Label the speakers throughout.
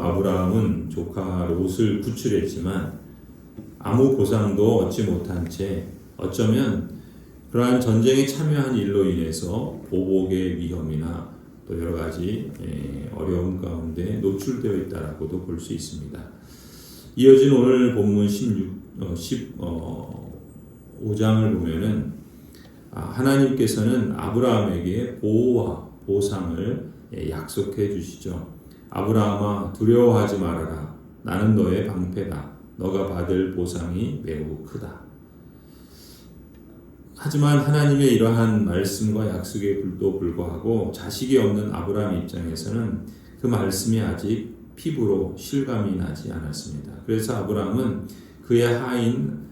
Speaker 1: 아브라함은 조카 롯을 구출했지만 아무 보상도 얻지 못한 채 어쩌면 그러한 전쟁에 참여한 일로 인해서 보복의 위험이나 또 여러 가지 어려움 가운데 노출되어 있다라고도 볼 수 있습니다. 이어진 오늘 본문 15장을 보면은 하나님께서는 아브라함에게 보호와 보상을 약속해 주시죠. 아브라함아 두려워하지 말아라. 나는 너의 방패다. 너가 받을 보상이 매우 크다. 하지만 하나님의 이러한 말씀과 약속에도 불구하고 자식이 없는 아브라함 입장에서는 그 말씀이 아직 피부로 실감이 나지 않았습니다. 그래서 아브라함은 그의 하인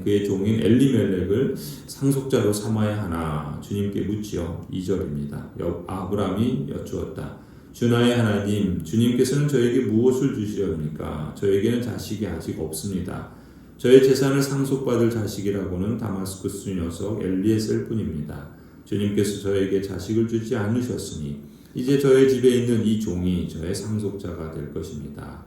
Speaker 1: 그의 종인 엘리멜렉을 상속자로 삼아야 하나 주님께 묻지요. 2절입니다. 아브라함이 여쭈었다. 주나의 하나님, 주님께서는 저에게 무엇을 주시렵니까? 저에게는 자식이 아직 없습니다. 저의 재산을 상속받을 자식이라고는 다마스쿠스 녀석 엘리에셀 뿐입니다. 주님께서 저에게 자식을 주지 않으셨으니 이제 저의 집에 있는 이 종이 저의 상속자가 될 것입니다.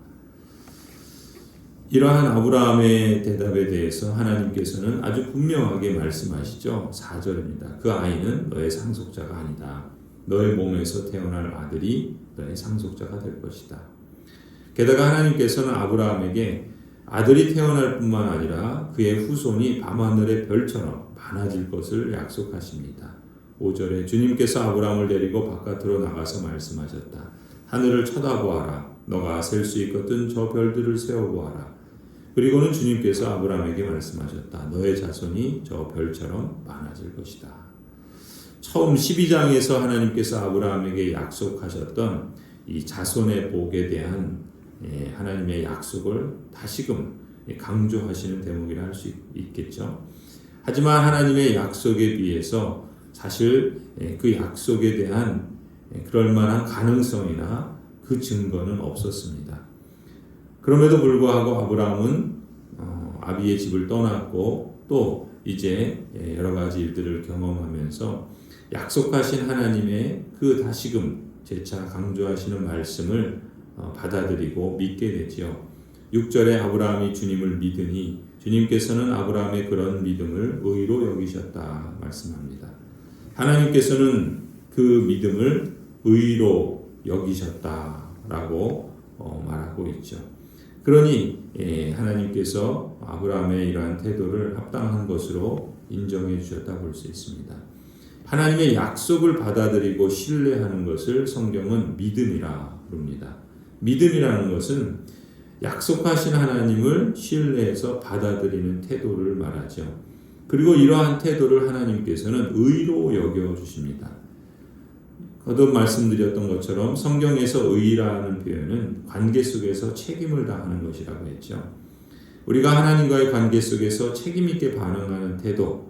Speaker 1: 이러한 아브라함의 대답에 대해서 하나님께서는 아주 분명하게 말씀하시죠. 4절입니다. 그 아이는 너의 상속자가 아니다. 너의 몸에서 태어날 아들이 너의 상속자가 될 것이다. 게다가 하나님께서는 아브라함에게 아들이 태어날 뿐만 아니라 그의 후손이 밤하늘의 별처럼 많아질 것을 약속하십니다. 5절에 주님께서 아브라함을 데리고 바깥으로 나가서 말씀하셨다. 하늘을 쳐다보아라. 너가 셀 수 있거든 저 별들을 세어보아라. 그리고는 주님께서 아브라함에게 말씀하셨다. 너의 자손이 저 별처럼 많아질 것이다. 처음 12장에서 하나님께서 아브라함에게 약속하셨던 이 자손의 복에 대한 하나님의 약속을 다시금 강조하시는 대목이라 할 수 있겠죠. 하지만 하나님의 약속에 비해서 사실 그 약속에 대한 그럴 만한 가능성이나 그 증거는 없었습니다. 그럼에도 불구하고 아브라함은 아비의 집을 떠났고 또 이제 여러 가지 일들을 경험하면서 약속하신 하나님의 그 다시금 재차 강조하시는 말씀을 받아들이고 믿게 되지요. 6절에 아브라함이 주님을 믿으니 주님께서는 아브라함의 그런 믿음을 의로 여기셨다 말씀합니다. 하나님께서는 그 믿음을 의로 여기셨다라고 말하고 있죠. 그러니 하나님께서 아브라함의 이러한 태도를 합당한 것으로 인정해 주셨다 볼 수 있습니다. 하나님의 약속을 받아들이고 신뢰하는 것을 성경은 믿음이라 부릅니다. 믿음이라는 것은 약속하신 하나님을 신뢰해서 받아들이는 태도를 말하죠. 그리고 이러한 태도를 하나님께서는 의로 여겨주십니다. 거듭 말씀드렸던 것처럼 성경에서 의라는 표현은 관계 속에서 책임을 다하는 것이라고 했죠. 우리가 하나님과의 관계 속에서 책임 있게 반응하는 태도,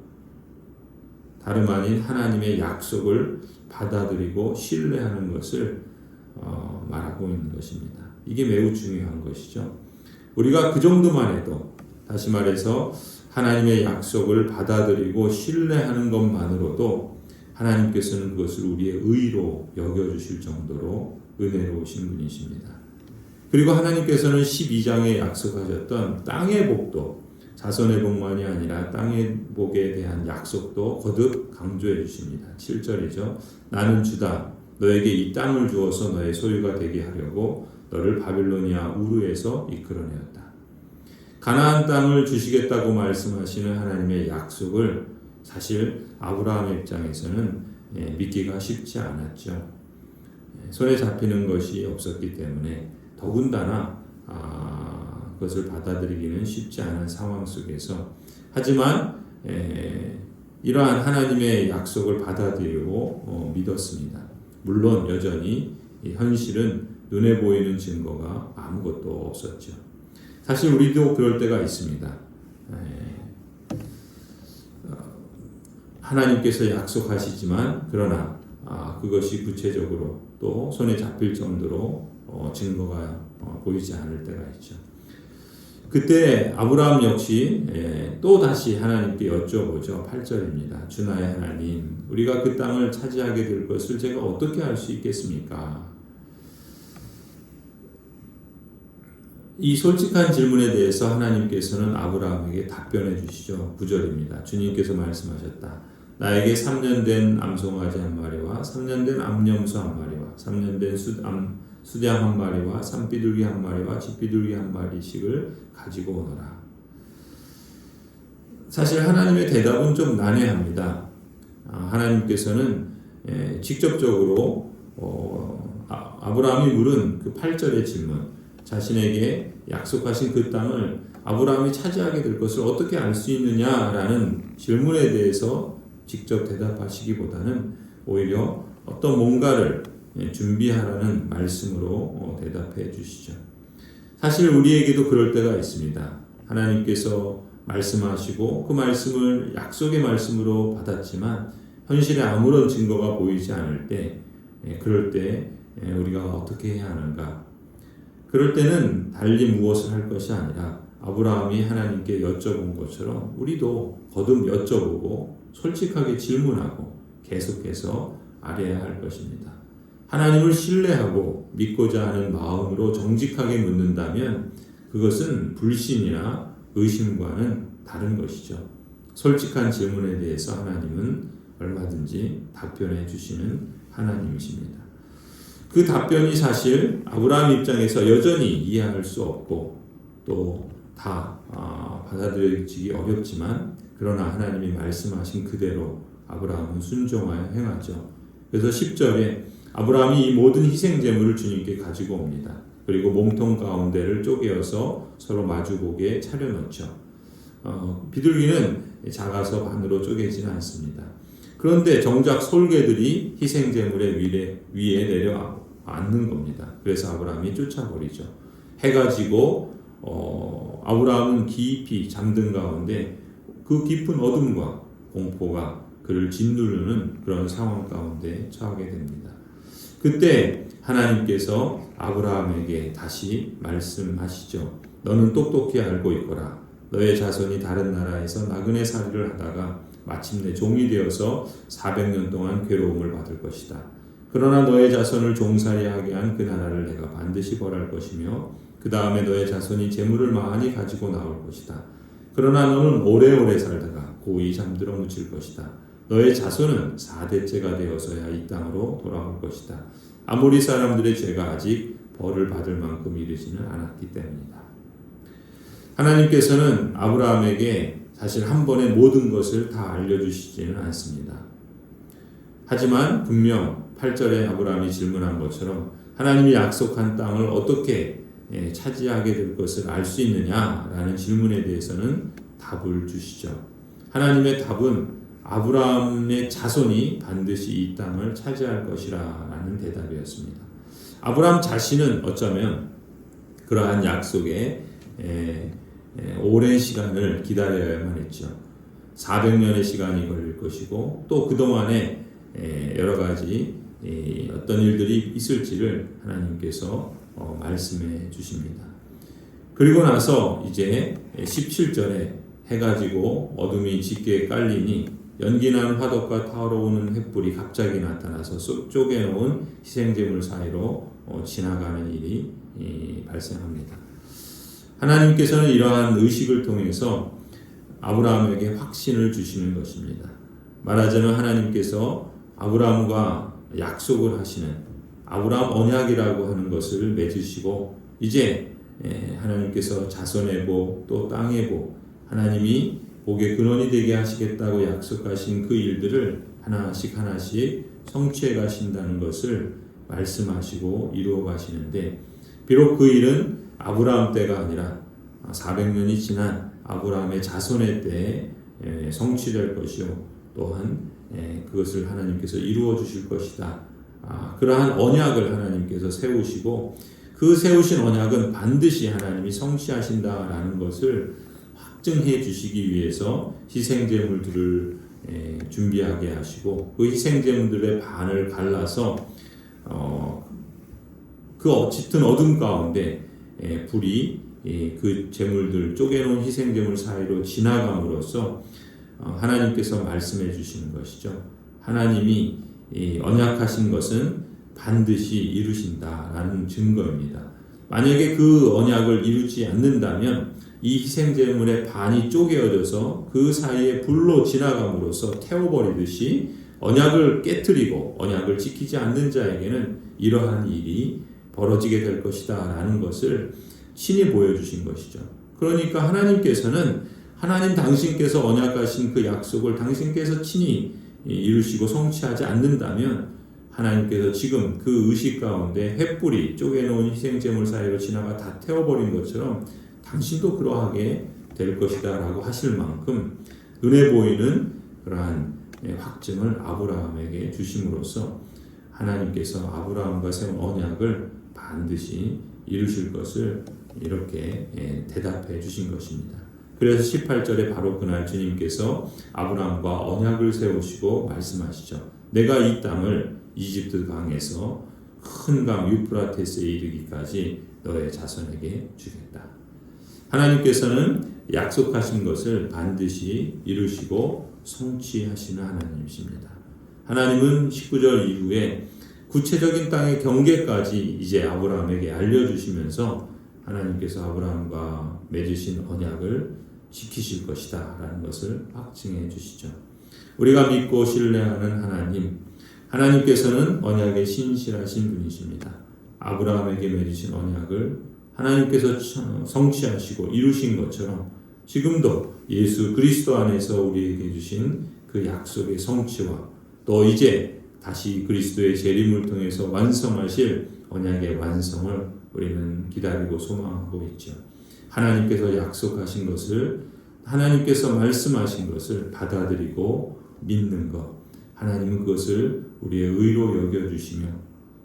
Speaker 1: 다름 아닌 하나님의 약속을 받아들이고 신뢰하는 것을 말하고 있는 것입니다. 이게 매우 중요한 것이죠. 우리가 그 정도만 해도, 다시 말해서 하나님의 약속을 받아들이고 신뢰하는 것만으로도 하나님께서는 그것을 우리의 의로 여겨주실 정도로 은혜로우신 분이십니다. 그리고 하나님께서는 12장에 약속하셨던 땅의 복도, 자손의 복만이 아니라 땅의 복에 대한 약속도 거듭 강조해 주십니다. 7절이죠. 나는 주다. 너에게 이 땅을 주어서 너의 소유가 되게 하려고 너를 바빌로니아 우르에서 이끌어내었다. 가나안 땅을 주시겠다고 말씀하시는 하나님의 약속을 사실 아브라함의 입장에서는 믿기가 쉽지 않았죠. 손에 잡히는 것이 없었기 때문에 더군다나 그것을 받아들이기는 쉽지 않은 상황 속에서, 하지만 이러한 하나님의 약속을 받아들이고 믿었습니다. 물론 여전히 현실은 눈에 보이는 증거가 아무것도 없었죠. 사실 우리도 그럴 때가 있습니다. 하나님께서 약속하시지만 그러나 그것이 구체적으로 또 손에 잡힐 정도로 증거가 보이지 않을 때가 있죠. 그때 아브라함 역시 또 다시 하나님께 여쭤보죠. 8절입니다. 주나의 하나님, 우리가 그 땅을 차지하게 될 것을 제가 어떻게 알 수 있겠습니까? 이 솔직한 질문에 대해서 하나님께서는 아브라함에게 답변해 주시죠. 9절입니다. 주님께서 말씀하셨다. 나에게 3년 된 암송아지 한 마리와 3년 된 암염소 한 마리와 3년 된 수양 한 마리와 산비둘기 한 마리와 쥐비둘기 한 마리씩을 가지고 오너라. 사실 하나님의 대답은 좀 난해합니다. 하나님께서는 직접적으로 아브라함이 물은 그 8절의 질문, 자신에게 약속하신 그 땅을 아브라함이 차지하게 될 것을 어떻게 알 수 있느냐라는 질문에 대해서 직접 대답하시기보다는 오히려 어떤 뭔가를 준비하라는 말씀으로 대답해 주시죠. 사실 우리에게도 그럴 때가 있습니다. 하나님께서 말씀하시고 그 말씀을 약속의 말씀으로 받았지만 현실에 아무런 증거가 보이지 않을 때, 그럴 때 우리가 어떻게 해야 하는가? 그럴 때는 달리 무엇을 할 것이 아니라 아브라함이 하나님께 여쭤본 것처럼 우리도 거듭 여쭤보고 솔직하게 질문하고 계속해서 알아야 할 것입니다. 하나님을 신뢰하고 믿고자 하는 마음으로 정직하게 묻는다면 그것은 불신이나 의심과는 다른 것이죠. 솔직한 질문에 대해서 하나님은 얼마든지 답변해 주시는 하나님이십니다. 그 답변이 사실 아브라함 입장에서 여전히 이해할 수 없고 또 다 받아들여지기 어렵지만 그러나 하나님이 말씀하신 그대로 아브라함은 순종하여 행하죠. 그래서 10절에 아브라함이 이 모든 희생 제물을 주님께 가지고 옵니다. 그리고 몸통 가운데를 쪼개어서 서로 마주보게 차려놓죠. 비둘기는 작아서 반으로 쪼개지는 않습니다. 그런데 정작 솔개들이 희생 제물의 위에 내려앉는 겁니다. 그래서 아브라함이 쫓아버리죠. 해가 지고 아브라함은 깊이 잠든 가운데 그 깊은 어둠과 공포가 그를 짓누르는 그런 상황 가운데 처하게 됩니다. 그때 하나님께서 아브라함에게 다시 말씀하시죠. 너는 똑똑히 알고 있거라. 너의 자손이 다른 나라에서 나그네 살이를 하다가 마침내 종이 되어서 400년 동안 괴로움을 받을 것이다. 그러나 너의 자손을 종살이하게 한 그 나라를 내가 반드시 벌할 것이며 그 다음에 너의 자손이 재물을 많이 가지고 나올 것이다. 그러나 너는 오래오래 살다가 고이 잠들어 묻힐 것이다. 너의 자손은 4대째가 되어서야 이 땅으로 돌아올 것이다. 아모리 사람들의 죄가 아직 벌을 받을 만큼 이르지는 않았기 때문이다. 하나님께서는 아브라함에게 사실 한 번에 모든 것을 다 알려주시지는 않습니다. 하지만 분명 8절에 아브라함이 질문한 것처럼 하나님이 약속한 땅을 어떻게 차지하게 될 것을 알 수 있느냐라는 질문에 대해서는 답을 주시죠. 하나님의 답은 아브라함의 자손이 반드시 이 땅을 차지할 것이라는 대답이었습니다. 아브라함 자신은 어쩌면 그러한 약속에 오랜 시간을 기다려야만 했죠. 400년의 시간이 걸릴 것이고 또 그동안에 여러 가지 어떤 일들이 있을지를 하나님께서 말씀해 주십니다. 그리고 나서 이제 17절에 해가 지고 어둠이 짙게 깔리니 연기나는 화덕과 타오르는 횃불이 갑자기 나타나서 쪼개놓은 희생제물 사이로 지나가는 일이 발생합니다. 하나님께서는 이러한 의식을 통해서 아브라함에게 확신을 주시는 것입니다. 말하자면 하나님께서 아브라함과 약속을 하시는 아브라함 언약이라고 하는 것을 맺으시고 이제 하나님께서 자손의 복 또 땅의 복 하나님이 복의 근원이 되게 하시겠다고 약속하신 그 일들을 하나씩 성취해 가신다는 것을 말씀하시고 이루어 가시는데 비록 그 일은 아브라함 때가 아니라 400년이 지난 아브라함의 자손의 때에 성취될 것이요 또한 그것을 하나님께서 이루어 주실 것이다. 그러한 언약을 하나님께서 세우시고 그 세우신 언약은 반드시 하나님이 성취하신다라는 것을 확증해 주시기 위해서 희생제물들을 준비하게 하시고 그 희생제물들의 반을 갈라서 그 짙은 어둠 가운데 불이 그 제물들 쪼개놓은 희생제물 사이로 지나감으로써 하나님께서 말씀해 주시는 것이죠. 하나님이 언약하신 것은 반드시 이루신다라는 증거입니다. 만약에 그 언약을 이루지 않는다면 이 희생제물의 반이 쪼개어져서 그 사이에 불로 지나감으로써 태워버리듯이 언약을 깨뜨리고 언약을 지키지 않는 자에게는 이러한 일이 벌어지게 될 것이다 라는 것을 친히 보여주신 것이죠. 그러니까 하나님께서는 하나님 당신께서 언약하신 그 약속을 당신께서 친히 이루시고 성취하지 않는다면 하나님께서 지금 그 의식 가운데 횃불이 쪼개놓은 희생제물 사이로 지나가 다 태워버린 것처럼 당신도 그러하게 될 것이다 라고 하실 만큼 눈에 보이는 그러한 확증을 아브라함에게 주심으로써 하나님께서 아브라함과 세운 언약을 반드시 이루실 것을 이렇게 대답해 주신 것입니다. 그래서 18절에 바로 그날 주님께서 아브라함과 언약을 세우시고 말씀하시죠. 내가 이 땅을 이집트 강에서 큰 강 유프라테스에 이르기까지 너의 자손에게 주겠다. 하나님께서는 약속하신 것을 반드시 이루시고 성취하시는 하나님이십니다. 하나님은 19절 이후에 구체적인 땅의 경계까지 이제 아브라함에게 알려주시면서 하나님께서 아브라함과 맺으신 언약을 지키실 것이다 라는 것을 확증해 주시죠. 우리가 믿고 신뢰하는 하나님께서는 언약에 신실하신 분이십니다. 아브라함에게 맺으신 언약을 하나님께서 성취하시고 이루신 것처럼 지금도 예수 그리스도 안에서 우리에게 주신 그 약속의 성취와 또 이제 다시 그리스도의 재림을 통해서 완성하실 언약의 완성을 우리는 기다리고 소망하고 있죠. 하나님께서 약속하신 것을, 하나님께서 말씀하신 것을 받아들이고 믿는 것, 하나님은 그것을 우리의 의로 여겨주시며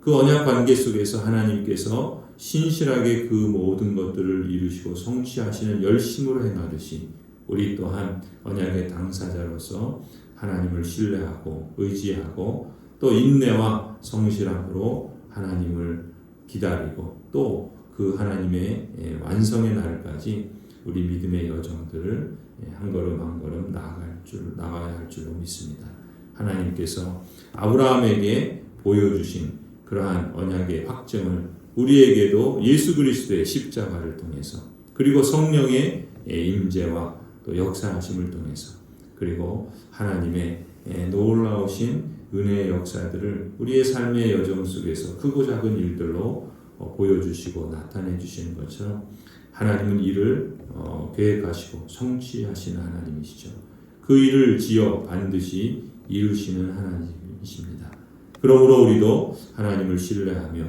Speaker 1: 그 언약 관계 속에서 하나님께서 신실하게 그 모든 것들을 이루시고 성취하시는 열심으로 행하듯이 우리 또한 언약의 당사자로서 하나님을 신뢰하고 의지하고 또 인내와 성실함으로 하나님을 기다리고 또 그 하나님의 완성의 날까지 우리 믿음의 여정들을 한 걸음 한 걸음 나가야 할 줄로 믿습니다. 하나님께서 아브라함에게 보여주신 그러한 언약의 확증을 우리에게도 예수 그리스도의 십자가를 통해서 그리고 성령의 임재와 또 역사하심을 통해서 그리고 하나님의 놀라우신 은혜의 역사들을 우리의 삶의 여정 속에서 크고 작은 일들로 보여주시고 나타내 주시는 것처럼 하나님은 이를 계획하시고 성취하시는 하나님이시죠. 그 일을 지어 반드시 이루시는 하나님이십니다. 그러므로 우리도 하나님을 신뢰하며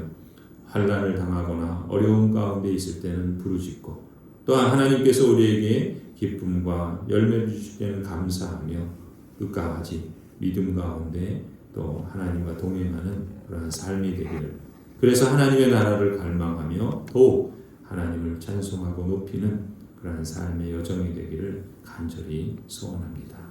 Speaker 1: 환난을 당하거나 어려움 가운데 있을 때는 부르짖고 또한 하나님께서 우리에게 기쁨과 열매 주실 때는 감사하며 끝까지 믿음 가운데 또 하나님과 동행하는 그러한 삶이 되기를, 그래서 하나님의 나라를 갈망하며 더욱 하나님을 찬송하고 높이는 그러한 삶의 여정이 되기를 간절히 소원합니다.